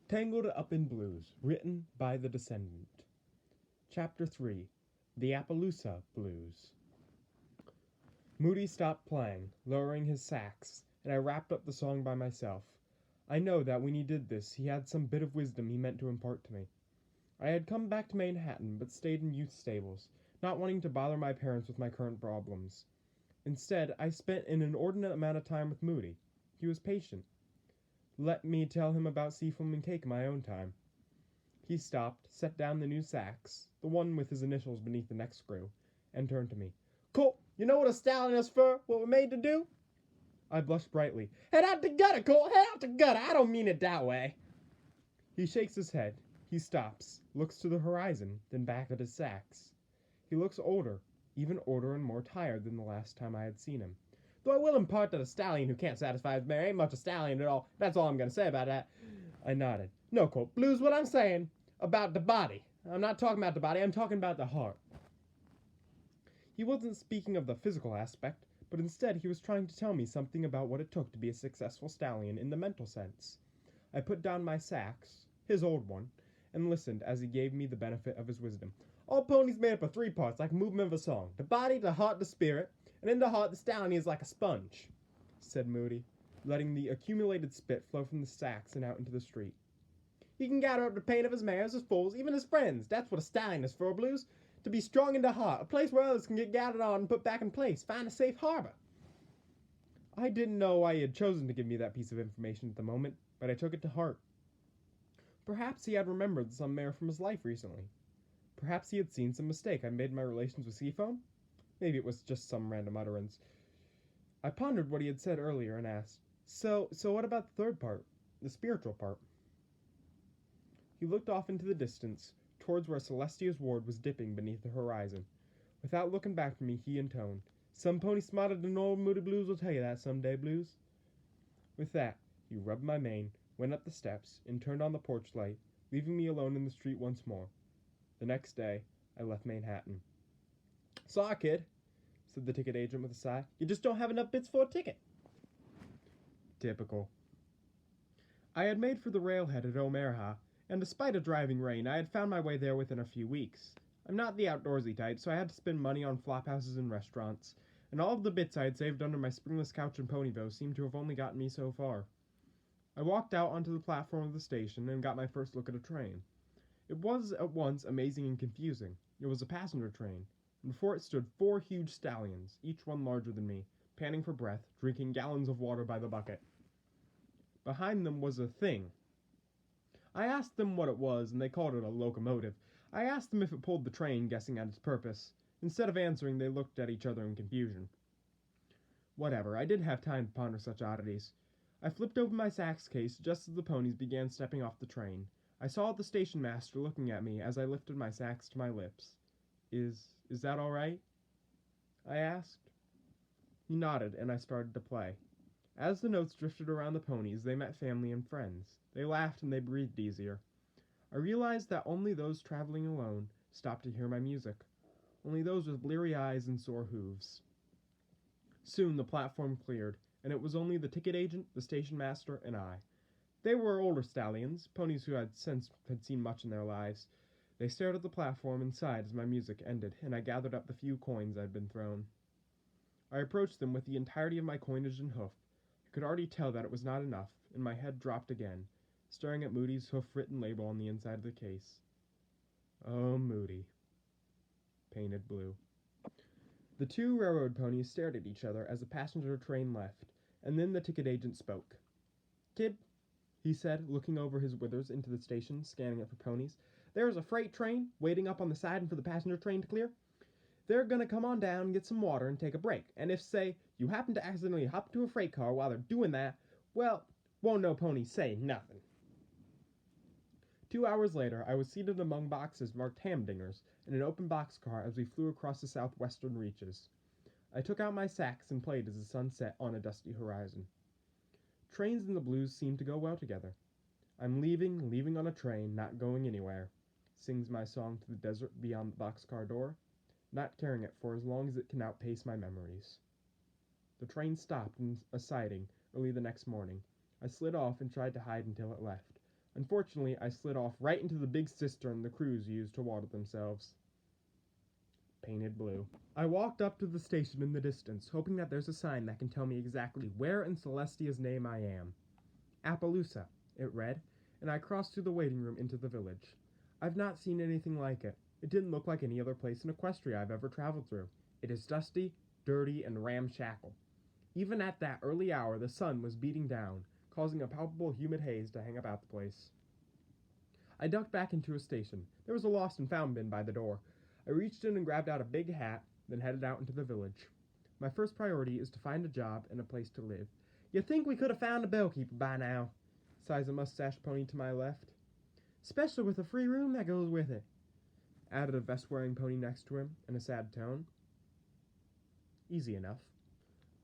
Tangled Up in Blues, written by the Descendant. Chapter 3, The Appaloosa Blues. Moody stopped playing, lowering his sax, and I wrapped up the song by myself. I know that when he did this, he had some bit of wisdom he meant to impart to me. I had come back to Manhattan, but stayed in youth stables, not wanting to bother my parents with my current problems. Instead, I spent an inordinate amount of time with Moody. He was patient. Let me tell him about seafoam and cake in my own time. He stopped, set down the new sax, the one with his initials beneath the neck screw, and turned to me. Colt, you know what a stallion is for? What we're made to do? I blushed brightly. Head out the gutter, Colt! Head out the gutter! I don't mean it that way. He shakes his head. He stops, looks to the horizon, then back at his sax. He looks older, even older and more tired than the last time I had seen him. Though I will impart that a stallion who can't satisfy his mare ain't much a stallion at all. That's all I'm going to say about that. I nodded. No, Colt, blues what I'm saying about the body. I'm not talking about the body, I'm talking about the heart. He wasn't speaking of the physical aspect, but instead he was trying to tell me something about what it took to be a successful stallion in the mental sense. I put down my sax, his old one, and listened as he gave me the benefit of his wisdom. All ponies made up of 3 parts, like a movement of a song. The body, the heart, the spirit, and in the heart the stallion is like a sponge, said Moody, letting the accumulated spit flow from the sax and out into the street. He can gather up the pain of his mares, his foals, even his friends. That's what a stallion is for, Blues. To be strong in the heart, a place where others can get gathered on and put back in place, find a safe harbor. I didn't know why he had chosen to give me that piece of information at the moment, but I took it to heart. Perhaps he had remembered some mare from his life recently. Perhaps he had seen some mistake I made in my relations with seafoam. Maybe it was just some random utterance. I pondered what he had said earlier and asked, So what about the third part? The spiritual part? He looked off into the distance, towards where Celestia's ward was dipping beneath the horizon. Without looking back to me, he intoned, Some pony smarter than old Moody Blues will tell you that some day, Blues. With that, he rubbed my mane, went up the steps, and turned on the porch light, leaving me alone in the street once more. The next day, I left Manhattan. Sorry, kid, said the ticket agent with a sigh. You just don't have enough bits for a ticket. Typical. I had made for the railhead at Omaha, and despite a driving rain, I had found my way there within a few weeks. I'm not the outdoorsy type, so I had to spend money on flophouses and restaurants, and all of the bits I had saved under my springless couch in Ponyville seemed to have only gotten me so far. I walked out onto the platform of the station and got my first look at a train. It was at once amazing and confusing. It was a passenger train, and before it stood 4 huge stallions, each one larger than me, panting for breath, drinking gallons of water by the bucket. Behind them was a thing. I asked them what it was, and they called it a locomotive. I asked them if it pulled the train, guessing at its purpose. Instead of answering, they looked at each other in confusion. Whatever, I didn't have time to ponder such oddities. I flipped open my sax case just as the ponies began stepping off the train. I saw the station master looking at me as I lifted my sax to my lips. Is that all right? I asked. He nodded, and I started to play. As the notes drifted around the ponies, they met family and friends. They laughed and they breathed easier. I realized that only those traveling alone stopped to hear my music. Only those with bleary eyes and sore hooves. Soon the platform cleared, and it was only the ticket agent, the station master, and I. They were older stallions, ponies who had seen much in their lives. They stared at the platform and sighed as my music ended, and I gathered up the few coins I'd been thrown. I approached them with the entirety of my coinage and hoof. I could already tell that it was not enough, and my head dropped again, staring at Moody's hoof-written label on the inside of the case. Oh, Moody. Painted blue. The 2 railroad ponies stared at each other as the passenger train left, and then the ticket agent spoke. Kid, he said, looking over his withers into the station, scanning it for ponies, there is a freight train waiting up on the siding for the passenger train to clear. They're gonna come on down, get some water, and take a break, and if, say, you happen to accidentally hop into a freight car while they're doing that, well, won't no pony say nothing. 2 hours later, I was seated among boxes marked Hamdingers in an open boxcar as we flew across the southwestern reaches. I took out my sax and played as the sun set on a dusty horizon. Trains and the blues seem to go well together. I'm leaving on a train, not going anywhere, sings my song to the desert beyond the boxcar door, not carrying it for as long as it can outpace my memories. The train stopped in a siding early the next morning. I slid off and tried to hide until it left. Unfortunately, I slid off right into the big cistern the crews used to water themselves. Painted blue. I walked up to the station in the distance, hoping that there's a sign that can tell me exactly where in Celestia's name I am. Appaloosa, it read, and I crossed through the waiting room into the village. I've not seen anything like it. It didn't look like any other place in Equestria I've ever traveled through. It is dusty, dirty, and ramshackle. Even at that early hour, the sun was beating down, causing a palpable humid haze to hang about the place. I ducked back into a station. There was a lost and found bin by the door. I reached in and grabbed out a big hat, then headed out into the village. My first priority is to find a job and a place to live. You'd think we could have found a bellkeeper by now, sighs a mustached pony to my left. Especially with a free room that goes with it, added a vest-wearing pony next to him in a sad tone. Easy enough.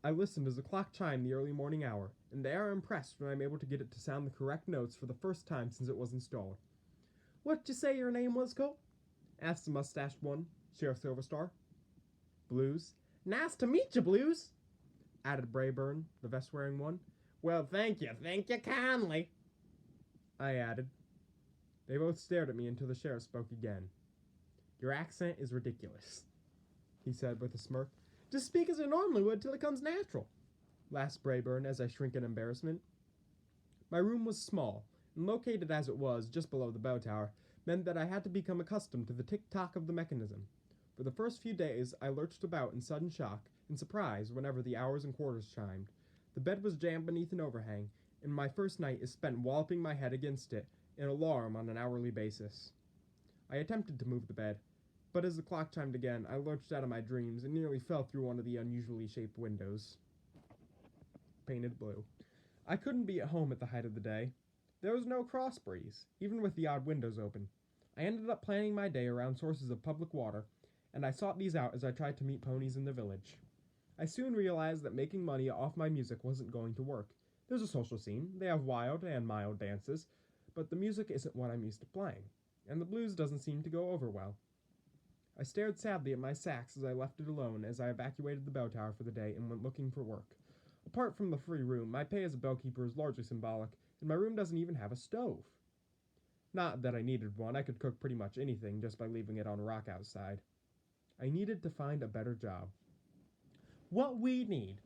I listened as the clock chimed the early morning hour, and they are impressed when I'm able to get it to sound the correct notes for the first time since it was installed. What'd you say your name was, Cole? Asked the mustached one, Sheriff Silverstar. Blues. Nice to meet you, Blues, added Brayburn, the vest-wearing one. Well, thank you kindly, I added. They both stared at me until the sheriff spoke again. Your accent is ridiculous, he said with a smirk. Just speak as I normally would till it comes natural, laughed Brayburn as I shrink in embarrassment. My room was small, and located as it was just below the bell tower, meant that I had to become accustomed to the tick-tock of the mechanism. For the first few days, I lurched about in sudden shock and surprise whenever the hours and quarters chimed. The bed was jammed beneath an overhang, and my first night is spent walloping my head against it in alarm on an hourly basis. I attempted to move the bed, but as the clock chimed again, I lurched out of my dreams and nearly fell through one of the unusually shaped windows. Painted blue. I couldn't be at home at the height of the day. There was no cross breeze, even with the odd windows open. I ended up planning my day around sources of public water, and I sought these out as I tried to meet ponies in the village. I soon realized that making money off my music wasn't going to work. There's a social scene, they have wild and mild dances, but the music isn't what I'm used to playing, and the blues doesn't seem to go over well. I stared sadly at my sacks as I left it alone as I evacuated the bell tower for the day and went looking for work. Apart from the free room, my pay as a bellkeeper is largely symbolic, and my room doesn't even have a stove. Not that I needed one, I could cook pretty much anything just by leaving it on a rock outside. I needed to find a better job. What we need,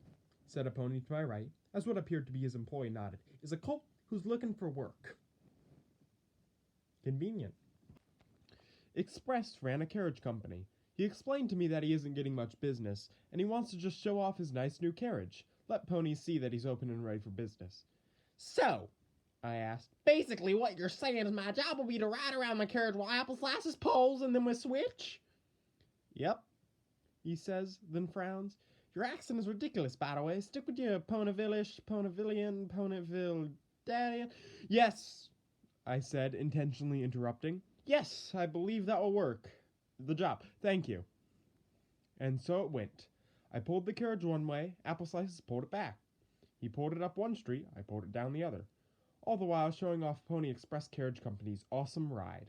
said a pony to my right, as what appeared to be his employee nodded, is a colt who's looking for work. Convenient. Express ran a carriage company. He explained to me that he isn't getting much business, and he wants to just show off his nice new carriage. Let ponies see that he's open and ready for business. So, I asked, basically what you're saying is my job will be to ride around my carriage while Apple slices poles and then we switch? Yep, he says, then frowns. Your accent is ridiculous, by the way. Stick with your Ponyvillish, Ponyvillian, Ponyville-dadian. Yes, I said, intentionally interrupting. Yes, I believe that will work. The job. Thank you. And so it went. I pulled the carriage one way, Apple Slices pulled it back. He pulled it up one street, I pulled it down the other, all the while showing off Pony Express Carriage Company's awesome ride.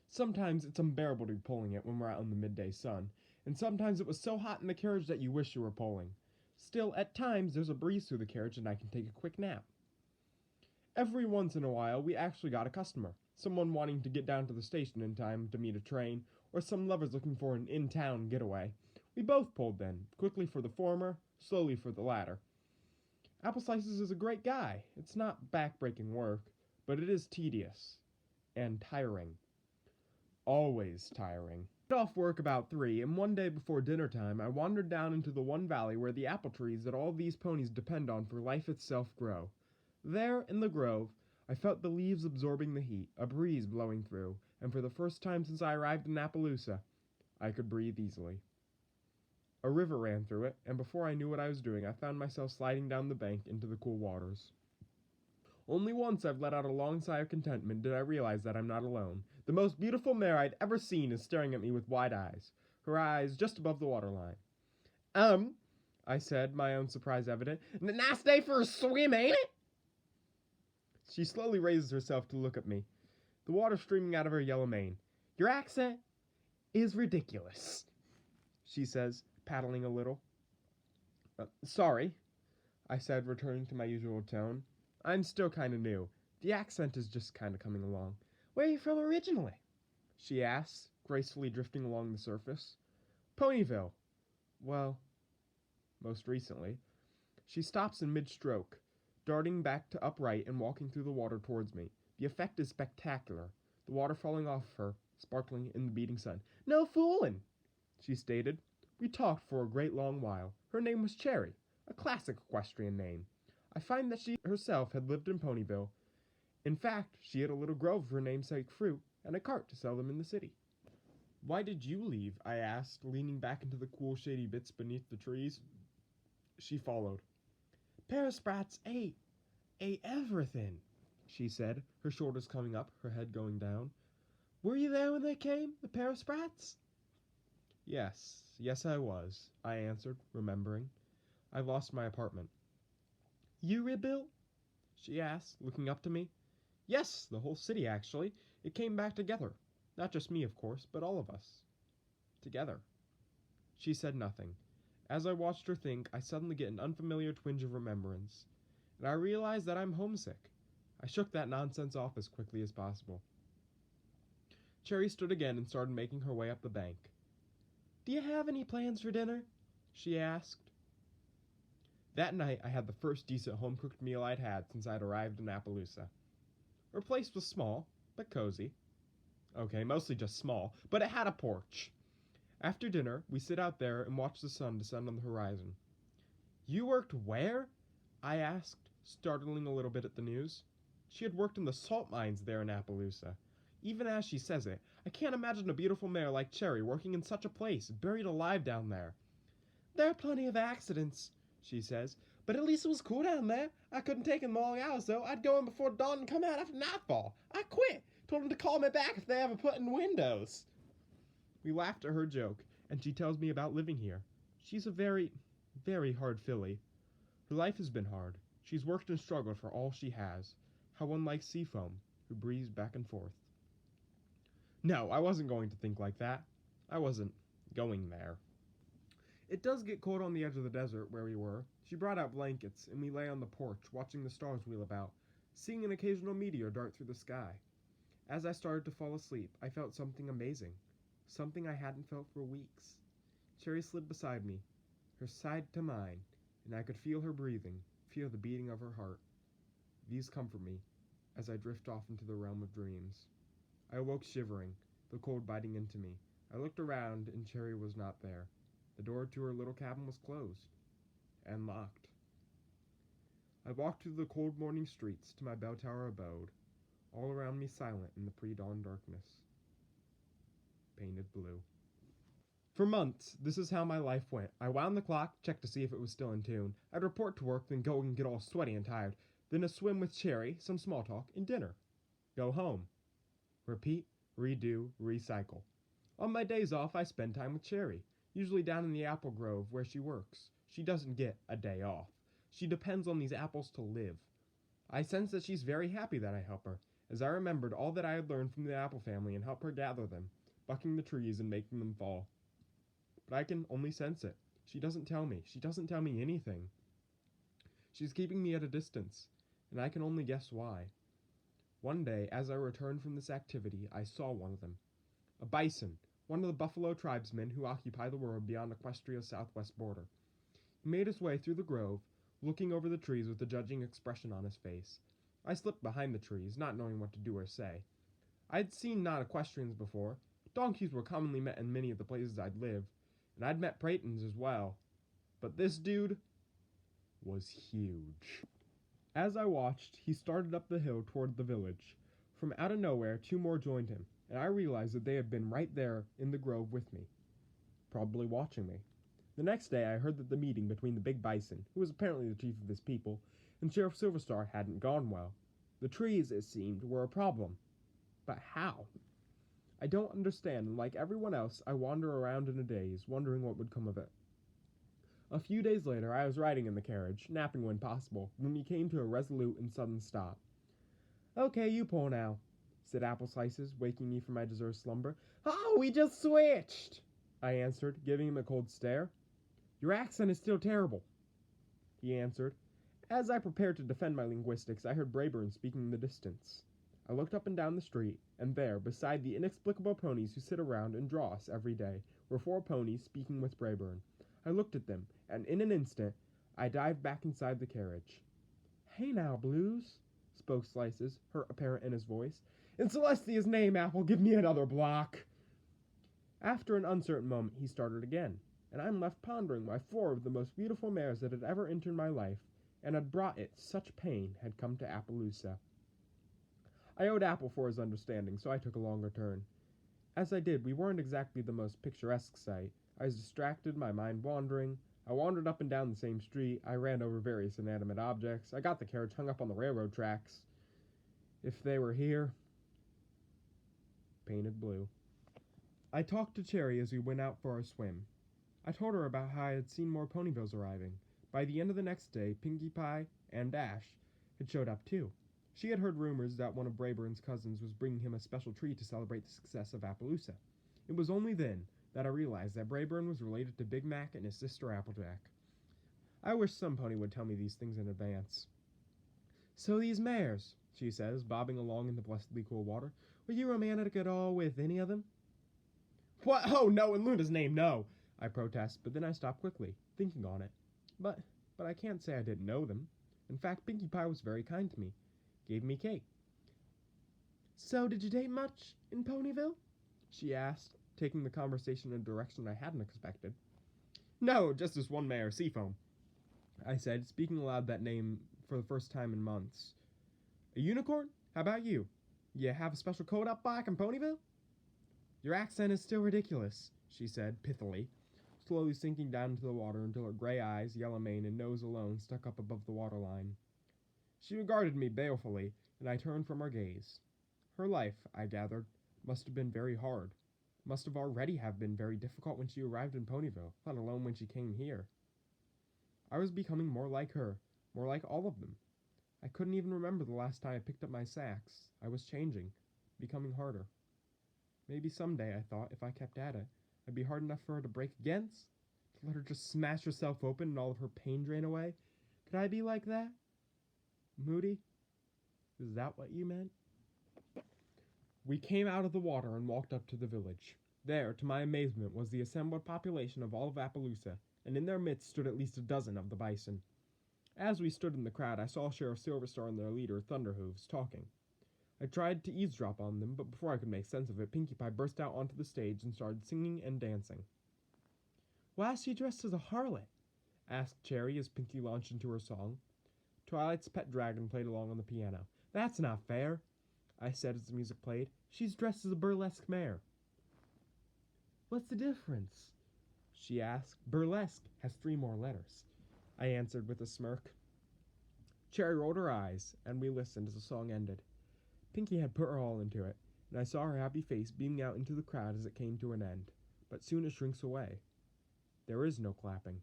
Sometimes it's unbearable to be pulling it when we're out in the midday sun, and sometimes it was so hot in the carriage that you wish you were pulling. Still, at times there's a breeze through the carriage and I can take a quick nap. Every once in a while, we actually got a customer, someone wanting to get down to the station in time to meet a train, or some lovers looking for an in-town getaway. We both pulled then, quickly for the former, slowly for the latter. Apple Slices is a great guy. It's not back-breaking work, but it is tedious. And tiring. Always tiring. I got off work about 3, and one day before dinner time, I wandered down into the one valley where the apple trees that all these ponies depend on for life itself grow. There, in the grove, I felt the leaves absorbing the heat, a breeze blowing through, and for the first time since I arrived in Appaloosa, I could breathe easily. A river ran through it, and before I knew what I was doing, I found myself sliding down the bank into the cool waters. Only once I've let out a long sigh of contentment did I realize that I'm not alone. The most beautiful mare I'd ever seen is staring at me with wide eyes, her eyes just above the waterline. I said, my own surprise evident. Nice day for a swim, ain't it? She slowly raises herself to look at me, the water streaming out of her yellow mane. Your accent is ridiculous, she says, paddling a little. Sorry, I said, returning to my usual tone. I'm still kind of new. The accent is just kind of coming along. Where are you from originally? She asks, gracefully drifting along the surface. Ponyville. Well, most recently. She stops in mid-stroke, darting back to upright and walking through the water towards me. The effect is spectacular, the water falling off her, sparkling in the beating sun. No foolin', she stated. We talked for a great long while. Her name was Cherry, a classic equestrian name. I find that she herself had lived in Ponyville. In fact, she had a little grove of her namesake fruit and a cart to sell them in the city. Why did you leave? I asked, leaning back into the cool, shady bits beneath the trees. She followed. Parasprats ate everything, she said, her shoulders coming up, her head going down. Were you there when they came, the Parasprats? Yes I was, I answered, remembering. I lost my apartment. You rebuilt? She asked, looking up to me. Yes, the whole city, actually. It came back together. Not just me, of course, but all of us. Together. She said nothing. As I watched her think, I suddenly get an unfamiliar twinge of remembrance, and I realize that I'm homesick. I shook that nonsense off as quickly as possible. Cherry stood again and started making her way up the bank. Do you have any plans for dinner? She asked. That night I had the first decent home-cooked meal I'd had since I'd arrived in Appaloosa. Her place was small, but cozy. Okay, mostly just small, but it had a porch. After dinner, we sit out there and watch the sun descend on the horizon. You worked where? I asked, startling a little bit at the news. She had worked in the salt mines there in Appaloosa. Even as she says it, I can't imagine a beautiful mare like Cherry working in such a place, buried alive down there. There are plenty of accidents, she says, but at least it was cool down there. I couldn't take in long hours, though. I'd go in before dawn and come out after nightfall. I quit. Told them to call me back if they ever put in windows. We laughed at her joke, and she tells me about living here. She's a very, very hard filly. Her life has been hard. She's worked and struggled for all she has. How unlike Seafoam, who breathes back and forth. No, I wasn't going to think like that. I wasn't going there. It does get cold on the edge of the desert where we were. She brought out blankets, and we lay on the porch, watching the stars wheel about, seeing an occasional meteor dart through the sky. As I started to fall asleep, I felt something amazing. Something I hadn't felt for weeks. Cherry slid beside me, her side to mine, and I could feel her breathing, feel the beating of her heart. These comfort me, as I drift off into the realm of dreams. I awoke shivering, the cold biting into me. I looked around, and Cherry was not there. The door to her little cabin was closed, and locked. I walked through the cold morning streets to my bell tower abode, all around me silent in the pre-dawn darkness. Painted blue. For months, this is how my life went. I wound the clock, checked to see if it was still in tune. I'd report to work, then go and get all sweaty and tired. Then a swim with Cherry, some small talk, and dinner. Go home. Repeat, redo, recycle. On my days off, I spend time with Cherry, usually down in the apple grove where she works. She doesn't get a day off. She depends on these apples to live. I sense that she's very happy that I help her, as I remembered all that I had learned from the apple family and helped her gather them, bucking the trees and making them fall. But I can only sense it. She doesn't tell me. She doesn't tell me anything. She's keeping me at a distance, and I can only guess why. One day, as I returned from this activity, I saw one of them. A bison, one of the buffalo tribesmen who occupy the world beyond Equestria's southwest border. He made his way through the grove, looking over the trees with a judging expression on his face. I slipped behind the trees, not knowing what to do or say. I'd seen non-equestrians before. Donkeys were commonly met in many of the places I'd lived, and I'd met Pratons as well. But this dude was huge. As I watched, he started up the hill toward the village. From out of nowhere, two more joined him, and I realized that they had been right there in the grove with me, probably watching me. The next day, I heard that the meeting between the big bison, who was apparently the chief of his people, and Sheriff Silverstar hadn't gone well. The trees, it seemed, were a problem. But how? I don't understand, and like everyone else, I wander around in a daze, wondering what would come of it. A few days later, I was riding in the carriage, napping when possible, when we came to a resolute and sudden stop. Okay, you pull now, said Apple Slices, waking me from my deserved slumber. Oh, we just switched, I answered, giving him a cold stare. Your accent is still terrible, he answered. As I prepared to defend my linguistics, I heard Brayburn speaking in the distance. I looked up and down the street, and there, beside the inexplicable ponies who sit around and draw us every day, were 4 ponies speaking with Brayburn. I looked at them, and in an instant, I dived back inside the carriage. "Hey now, Blues," spoke Slices, hurt apparent in his voice. "In Celestia's name, Apple, give me another block." After an uncertain moment, he started again, and I'm left pondering why 4 of the most beautiful mares that had ever entered my life, and had brought it such pain, had come to Appaloosa. I owed Apple for his understanding, so I took a longer turn. As I did, we weren't exactly the most picturesque sight. I was distracted, my mind wandering. I wandered up and down the same street. I ran over various inanimate objects. I got the carriage hung up on the railroad tracks. If they were here. Painted blue. I talked to Cherry as we went out for our swim. I told her about how I had seen more Ponyvilles arriving. By the end of the next day, Pinkie Pie and Dash had showed up too. She had heard rumors that one of Brayburn's cousins was bringing him a special treat to celebrate the success of Appaloosa. It was only then that I realized that Brayburn was related to Big Mac and his sister Applejack. I wish some pony would tell me these things in advance. "So these mares," she says, bobbing along in the blessedly cool water, "were you romantic at all with any of them?" "What? Oh, no, in Luna's name, no," I protest, but then I stop quickly, thinking on it. But I can't say I didn't know them. In fact, Pinkie Pie was very kind to me. Gave me cake. "So, did you date much in Ponyville?" she asked, taking the conversation in a direction I hadn't expected. "No, just this one mare, Seafoam," I said, speaking aloud that name for the first time in months. "A unicorn? How about you? You have a special coat up back in Ponyville?" "Your accent is still ridiculous," she said, pithily, slowly sinking down into the water until her gray eyes, yellow mane, and nose alone stuck up above the waterline. She regarded me balefully, and I turned from her gaze. Her life, I gathered, must have been very hard. Must have already have been very difficult when she arrived in Ponyville, let alone when she came here. I was becoming more like her, more like all of them. I couldn't even remember the last time I picked up my sacks. I was changing, becoming harder. Maybe someday, I thought, if I kept at it, I'd be hard enough for her to break against? To let her just smash herself open and all of her pain drain away? Could I be like that? Moody, is that what you meant? We came out of the water and walked up to the village. There, to my amazement, was the assembled population of all of Appaloosa, and in their midst stood at least a dozen of the bison. As we stood in the crowd, I saw Sheriff Silverstar and their leader, Thunderhooves, talking. I tried to eavesdrop on them, but before I could make sense of it, Pinkie Pie burst out onto the stage and started singing and dancing. "Why is she dressed as a harlot?" asked Cherry as Pinkie launched into her song. Twilight's pet dragon played along on the piano. "That's not fair," I said as the music played. "She's dressed as a burlesque mare." "What's the difference?" she asked. "Burlesque has 3 more letters," I answered with a smirk. Cherry rolled her eyes, and we listened as the song ended. Pinkie had put her all into it, and I saw her happy face beaming out into the crowd as it came to an end, but soon it shrinks away. There is no clapping.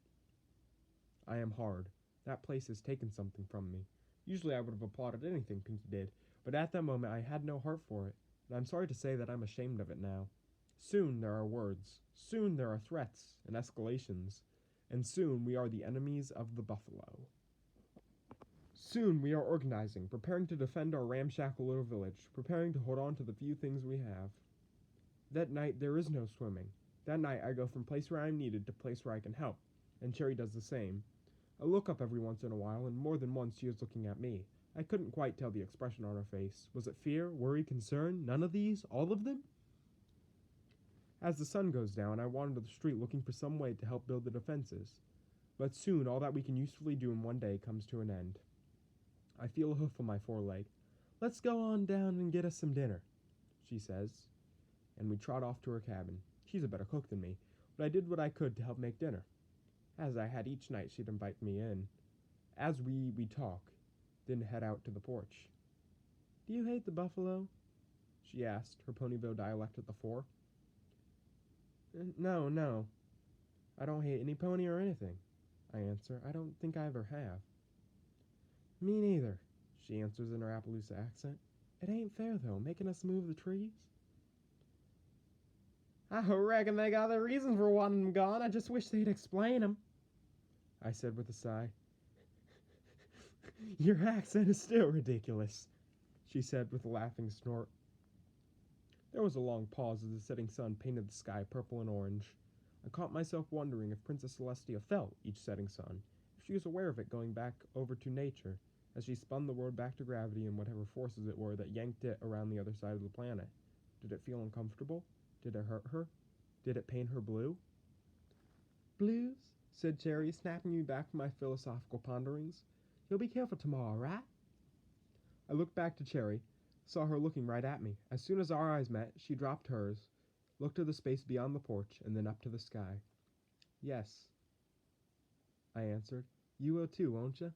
I am hard. That place has taken something from me. Usually I would have applauded anything Pinkie did, but at that moment I had no heart for it, and I'm sorry to say that I'm ashamed of it now. Soon there are words. Soon there are threats and escalations. And soon we are the enemies of the buffalo. Soon we are organizing, preparing to defend our ramshackle little village, preparing to hold on to the few things we have. That night there is no swimming. That night I go from place where I am needed to place where I can help, and Cherry does the same. I look up every once in a while, and more than once she is looking at me. I couldn't quite tell the expression on her face. Was it fear, worry, concern? None of these? All of them? As the sun goes down, I wander the street looking for some way to help build the defenses. But soon all that we can usefully do in one day comes to an end. I feel a hoof on my foreleg. "Let's go on down and get us some dinner," she says, and we trot off to her cabin. She's a better cook than me, but I did what I could to help make dinner. As I had each night, she'd invite me in. As we talk, then head out to the porch. "Do you hate the buffalo?" she asked, her Ponyville dialect at the fore. No. I don't hate any pony or anything," I answer. "I don't think I ever have." "Me neither," she answers in her Appaloosa accent. "It ain't fair, though, making us move the trees." "I reckon they got their reasons for wanting them gone. I just wish they'd explain them," I said with a sigh. Your accent is still ridiculous, she said with a laughing snort. There was a long pause as the setting sun painted the sky purple and orange. I caught myself wondering if Princess Celestia felt each setting sun, if she was aware of it going back over to nature, as she spun the world back to gravity and whatever forces it were that yanked it around the other side of the planet. Did it feel uncomfortable? Did it hurt her? Did it pain her blue? Blues? Said Cherry, snapping me back from my philosophical ponderings. You'll be careful tomorrow, right? I looked back to Cherry, saw her looking right at me. As soon as our eyes met, she dropped hers, looked to the space beyond the porch, and then up to the sky. Yes, I answered. You will too, won't you?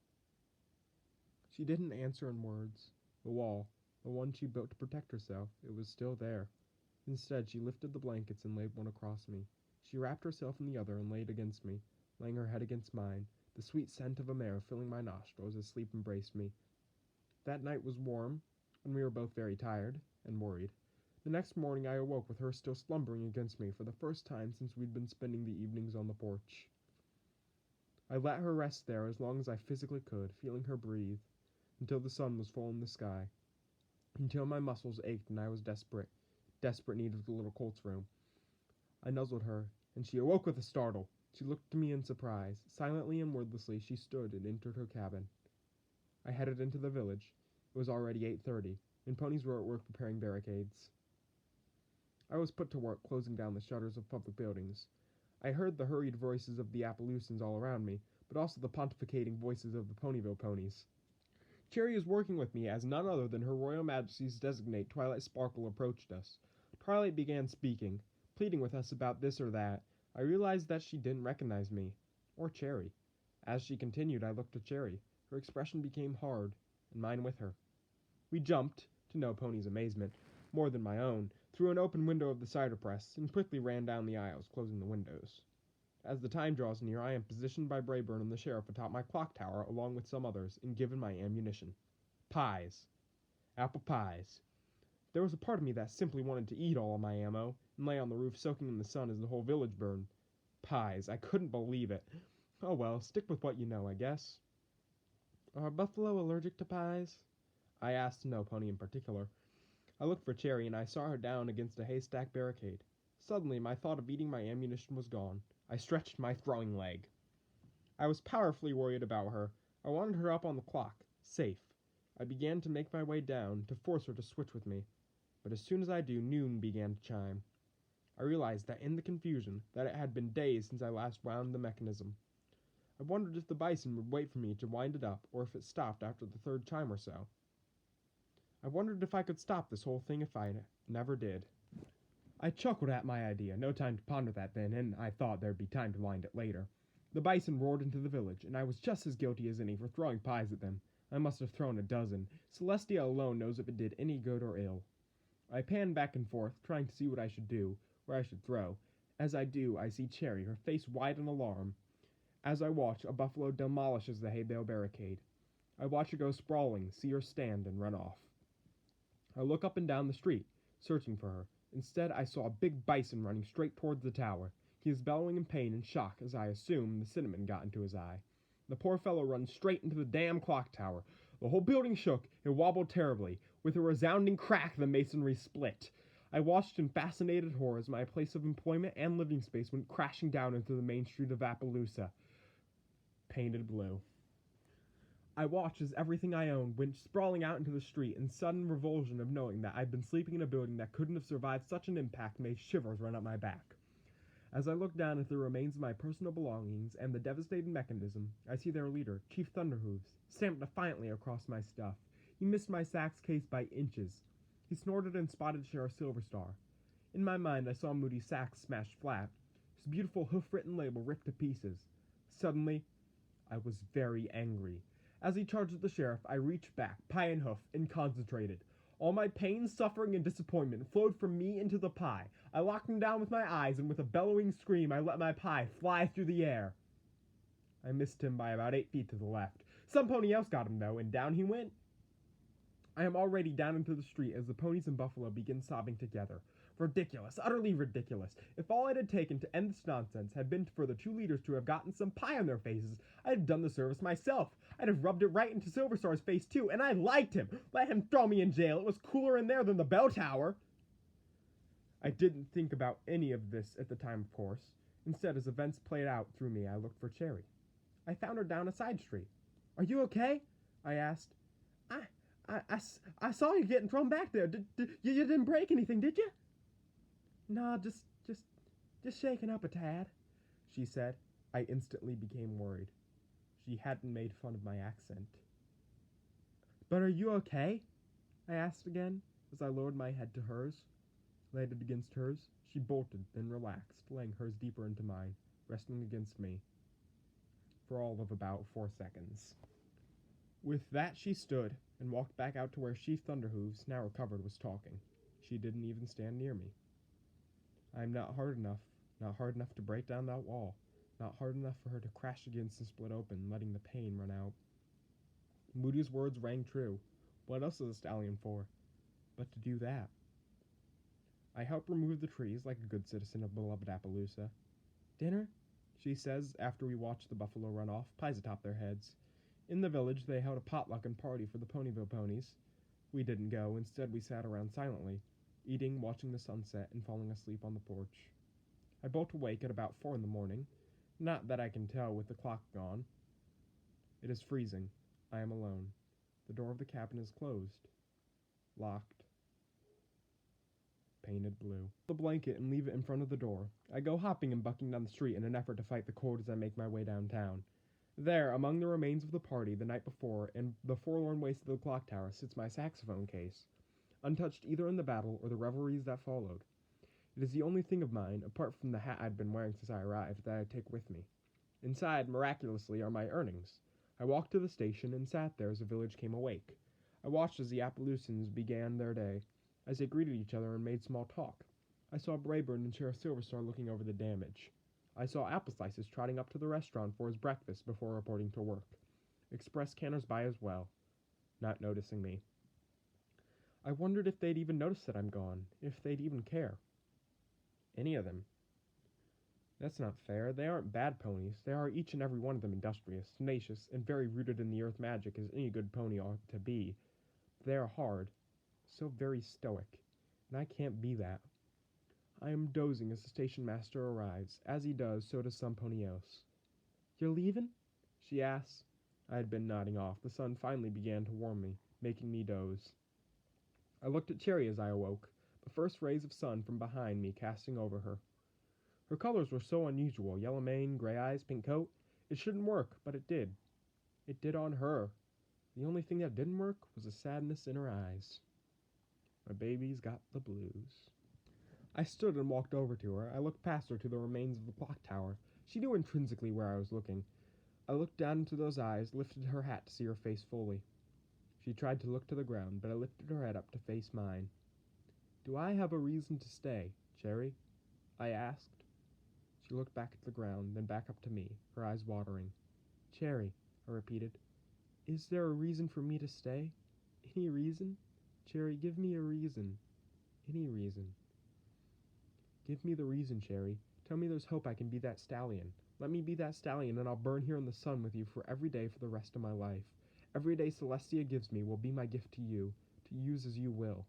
She didn't answer in words. The wall, the one she built to protect herself, it was still there. Instead, she lifted the blankets and laid one across me. She wrapped herself in the other and laid against me, laying her head against mine, the sweet scent of a mare filling my nostrils as sleep embraced me. That night was warm, and we were both very tired and worried. The next morning I awoke with her still slumbering against me for the first time since we'd been spending the evenings on the porch. I let her rest there as long as I physically could, feeling her breathe, until the sun was full in the sky, until my muscles ached and I was desperate need of the little colt's room. I nuzzled her, and she awoke with a startle. She looked at me in surprise. Silently and wordlessly she stood and entered her cabin. I headed into the village. It was already 8:30, and ponies were at work preparing barricades. I was put to work closing down the shutters of public buildings. I heard the hurried voices of the Appaloosans all around me, but also the pontificating voices of the Ponyville ponies. Cherry is working with me as none other than Her Royal Majesty's designate Twilight Sparkle approached us. Twilight began speaking, pleading with us about this or that. I realized that she didn't recognize me, or Cherry. As she continued, I looked at Cherry. Her expression became hard, and mine with her. We jumped, to no pony's amazement, more than my own, through an open window of the cider press, and quickly ran down the aisles, closing the windows. As the time draws near, I am positioned by Brayburn and the sheriff atop my clock tower, along with some others, and given my ammunition. Pies. Apple pies. There was a part of me that simply wanted to eat all of my ammo, and lay on the roof soaking in the sun as the whole village burned. Pies. I couldn't believe it. Oh well, stick with what you know, I guess. Are buffalo allergic to pies? I asked no pony in particular. I looked for Cherry, and I saw her down against a haystack barricade. Suddenly, my thought of eating my ammunition was gone. I stretched my throwing leg. I was powerfully worried about her. I wanted her up on the clock, safe. I began to make my way down, to force her to switch with me. But as soon as I do, noon began to chime. I realized that in the confusion, that it had been days since I last wound the mechanism. I wondered if the bison would wait for me to wind it up, or if it stopped after the third chime or so. I wondered if I could stop this whole thing if I never did. I chuckled at my idea. No time to ponder that then, and I thought there'd be time to wind it later. The bison roared into the village, and I was just as guilty as any for throwing pies at them. I must have thrown a dozen. Celestia alone knows if it did any good or ill. I panned back and forth, trying to see what I should do, where I should throw. As I do, I see Cherry, her face wide in alarm. As I watch, a buffalo demolishes the hay bale barricade. I watch her go sprawling, see her stand, and run off. I look up and down the street, searching for her. Instead, I saw a big bison running straight towards the tower. He is bellowing in pain and shock as I assume the cinnamon got into his eye. The poor fellow runs straight into the damn clock tower. The whole building shook and wobbled terribly. With a resounding crack, the masonry split. I watched in fascinated horror as my place of employment and living space went crashing down into the main street of Appaloosa, painted blue. I watched as everything I owned went sprawling out into the street, and sudden revulsion of knowing that I'd been sleeping in a building that couldn't have survived such an impact made shivers run up my back. As I look down at the remains of my personal belongings and the devastated mechanism, I see their leader, Chief Thunderhooves, stamped defiantly across my stuff. He missed my sack's case by inches. He snorted and spotted Sheriff Silverstar. In my mind, I saw Moody's sack smashed flat, his beautiful hoof-written label ripped to pieces. Suddenly, I was very angry. As he charged at the sheriff, I reached back, pie and hoof, and concentrated. All my pain, suffering, and disappointment flowed from me into the pie. I locked him down with my eyes, and with a bellowing scream, I let my pie fly through the air. I missed him by about 8 feet to the left. Some pony else got him, though, and down he went. I am already down into the street as the ponies and buffalo begin sobbing together. Ridiculous, utterly ridiculous. If all it had taken to end this nonsense had been for the two leaders to have gotten some pie on their faces, I'd have done the service myself. I'd have rubbed it right into Silverstar's face too, and I liked him. Let him throw me in jail. It was cooler in there than the bell tower. I didn't think about any of this at the time, of course. Instead, as events played out through me, I looked for Cherry. I found her down a side street. "Are you okay?" I asked. I saw you getting thrown back there. You didn't break anything, did you?" "No, just shaking up a tad," she said. I instantly became worried. She hadn't made fun of my accent. "But are you okay?" I asked again, as I lowered my head to hers. Laid it against hers, she bolted, then relaxed, laying hers deeper into mine, resting against me, for all of about 4 seconds. With that, she stood and walked back out to where Chief Thunderhooves, now recovered, was talking. She didn't even stand near me. "I am not hard enough to break down that wall, not hard enough for her to crash against and split open, letting the pain run out." Moody's words rang true. What else is a stallion for but to do that? I help remove the trees like a good citizen of beloved Appaloosa. "Dinner?" she says after we watch the buffalo run off, pies atop their heads. In the village, they held a potluck and party for the Ponyville ponies. We didn't go. Instead, we sat around silently, eating, watching the sunset, and falling asleep on the porch. I bolt awake at about 4 in the morning. Not that I can tell with the clock gone. It is freezing. I am alone. The door of the cabin is closed. Locked. Painted blue. The blanket and leave it in front of the door. I go hopping and bucking down the street in an effort to fight the cold as I make my way downtown. There, among the remains of the party the night before and the forlorn waste of the clock tower, sits my saxophone case, untouched either in the battle or the revelries that followed. It is the only thing of mine, apart from the hat I'd been wearing since I arrived, that I take with me. Inside, miraculously, are my earnings. I walked to the station and sat there as the village came awake. I watched as the Appaloosans began their day, as they greeted each other and made small talk. I saw Brayburn and Sheriff Silverstar looking over the damage. I saw Apple Slices trotting up to the restaurant for his breakfast before reporting to work. Express canners by as well, not noticing me. I wondered if they'd even notice that I'm gone, if they'd even care. Any of them. That's not fair. They aren't bad ponies. They are each and every one of them industrious, tenacious, and very rooted in the earth magic as any good pony ought to be. They are hard, so very stoic, and I can't be that. I am dozing as the station master arrives. As he does, so does some pony else. "You're leaving?" she asks. I had been nodding off. The sun finally began to warm me, making me doze. I looked at Cherry as I awoke, the first rays of sun from behind me casting over her. Her colors were so unusual, yellow mane, gray eyes, pink coat. It shouldn't work, but it did. It did on her. The only thing that didn't work was the sadness in her eyes. My baby's got the blues. I stood and walked over to her. I looked past her to the remains of the clock tower. She knew intrinsically where I was looking. I looked down into those eyes, lifted her hat to see her face fully. She tried to look to the ground, but I lifted her head up to face mine. "Do I have a reason to stay, Cherry?" I asked. She looked back at the ground, then back up to me, her eyes watering. "Cherry," I repeated, "is there a reason for me to stay? Any reason? Cherry, give me a reason. Any reason." "Give me the reason, Cherry. Tell me there's hope I can be that stallion. Let me be that stallion, and I'll burn here in the sun with you for every day for the rest of my life. Every day Celestia gives me will be my gift to you, to use as you will.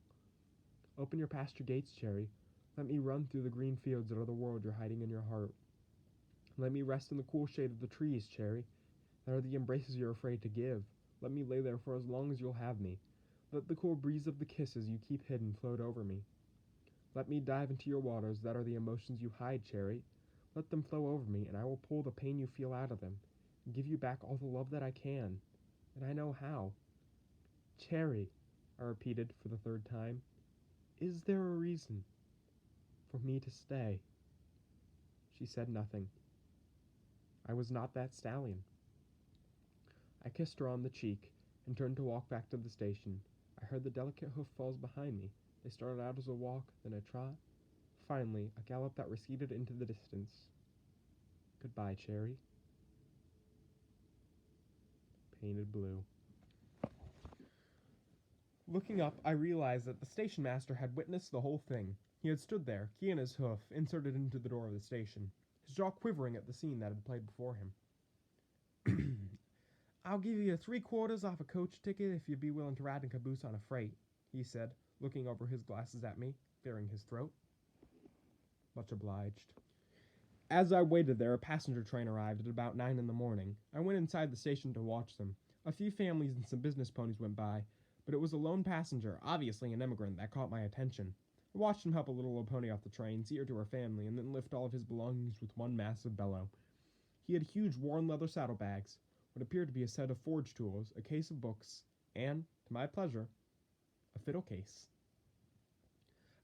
Open your pasture gates, Cherry. Let me run through the green fields that are the world you're hiding in your heart. Let me rest in the cool shade of the trees, Cherry, that are the embraces you're afraid to give. Let me lay there for as long as you'll have me. Let the cool breeze of the kisses you keep hidden float over me. Let me dive into your waters that are the emotions you hide, Cherry. Let them flow over me, and I will pull the pain you feel out of them, and give you back all the love that I can. And I know how." "Cherry," I repeated for the third time, "is there a reason for me to stay?" She said nothing. I was not that stallion. I kissed her on the cheek and turned to walk back to the station. I heard the delicate hoof falls behind me. They started out as a walk, then a trot. Finally, a gallop that receded into the distance. Goodbye, Cherry. Painted blue. Looking up, I realized that the station master had witnessed the whole thing. He had stood there, key in his hoof, inserted into the door of the station, his jaw quivering at the scene that had played before him. "I'll give you 3/4 off a coach ticket if you'd be willing to ride in caboose on a freight," he said, looking over his glasses at me, clearing his throat. "Much obliged." As I waited there, a passenger train arrived at about 9 in the morning. I went inside the station to watch them. A few families and some business ponies went by, but it was a lone passenger, obviously an immigrant, that caught my attention. I watched him help a little old pony off the train, see her to her family, and then lift all of his belongings with one massive bellow. He had huge worn leather saddlebags, what appeared to be a set of forge tools, a case of books, and, to my pleasure, a fiddle case.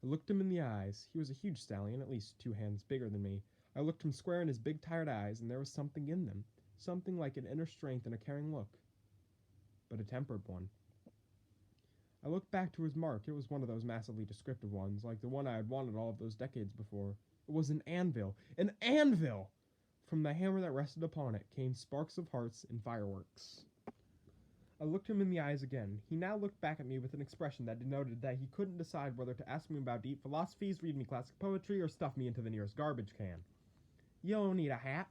I looked him in the eyes. He was a huge stallion, at least 2 hands bigger than me. I looked him square in his big tired eyes, and there was something in them, something like an inner strength and a caring look, but a tempered one. I looked back to his mark. It was one of those massively descriptive ones, like the one I had wanted all of those decades before. It was an anvil! An anvil! From the hammer that rested upon it came sparks of hearts and fireworks. I looked him in the eyes again. He now looked back at me with an expression that denoted that he couldn't decide whether to ask me about deep philosophies, read me classic poetry, or stuff me into the nearest garbage can. "You don't need a hat,"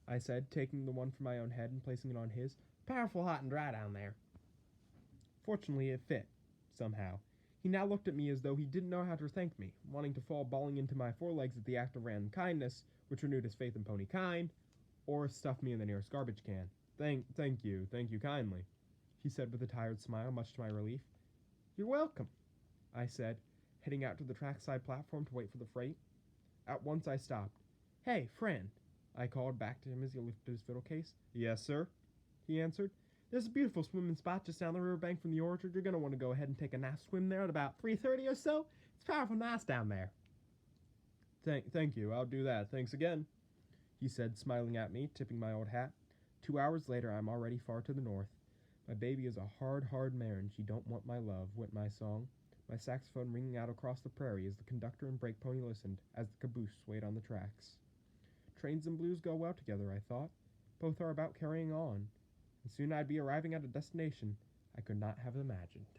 I said, taking the one from my own head and placing it on his. "Powerful hot and dry down there." Fortunately, it fit, somehow. He now looked at me as though he didn't know how to thank me, wanting to fall bawling into my forelegs at the act of random kindness, which renewed his faith in pony kind, or stuff me in the nearest garbage can. Thank you kindly," he said with a tired smile, much to my relief. "You're welcome," I said, heading out to the trackside platform to wait for the freight. At once I stopped. "Hey, friend," I called back to him as he lifted his fiddle case. "Yes, sir," he answered. "There's a beautiful swimming spot just down the riverbank from the orchard. You're going to want to go ahead and take a nice swim there at about 3:30 or so. It's powerful nice down there." Thank you. I'll do that. Thanks again," he said, smiling at me, tipping my old hat. 2 hours later, I'm already far to the north. My baby is a hard, hard mare, and she don't want my love, went my song, my saxophone ringing out across the prairie as the conductor and brake pony listened, as the caboose swayed on the tracks. Trains and blues go well together, I thought. Both are about carrying on, and soon I'd be arriving at a destination I could not have imagined.